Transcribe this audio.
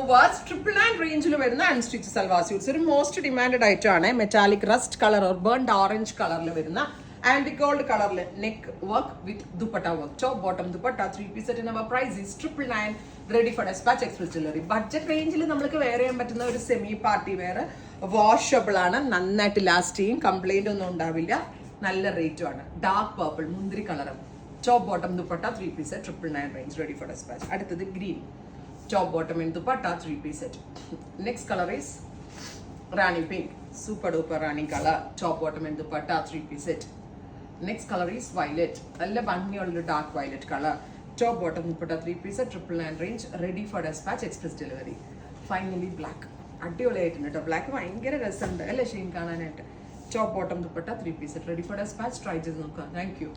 Movers 999 റേഞ്ചിൽ വരുന്ന unstitch salwar suits ഒരു മോസ്റ്റ് ഡിമാൻഡഡ് ഐറ്റം ആണ്. Metallic rust colour or burnt orange കളറിൽ വരുന്ന ആൻഡ് ഗോൾഡ് കളറിൽ neck work with dupatta work. Top bottom dupatta 3 piece set. Our price is 999, ready for despatch, express delivery. Budget റേഞ്ചിൽ നമുക്ക് wear ചെയ്യാൻ പറ്റുന്ന ഒരു സെമി പാർട്ടി വെയർ, വാഷബിൾ ആണ്, നന്നായിട്ട് ലാസ്റ്റ് ചെയ്യും, കംപ്ലൈന്റ് ഒന്നും ഉണ്ടാവില്ല, നല്ല റേറ്റും ആണ്. ഡാർക്ക് പർപ്പിൾ മുന്തിരി കളറും. Top bottom dupatta 3 piece set 999 range, ready for despatch. അടുത്തത് green, top bottom and dupatta 3 piece set. Next color is Rani pink, super duper Rani color, top bottom and dupatta 3 piece set. Next color is violet, alla bunny or dark violet color, top bottom dupatta 3 piece set 999 range, ready for dispatch, express delivery. Finally black, അടിപൊളിയായിട്ടുണ്ട്. Black ഭയങ്കര രസമുണ്ട് അല്ലേ Shane കാണാനായിട്ട്. Top bottom dupatta 3 piece set, ready for despatch. Try ചെയ്ത് നോക്കുക. Thank U.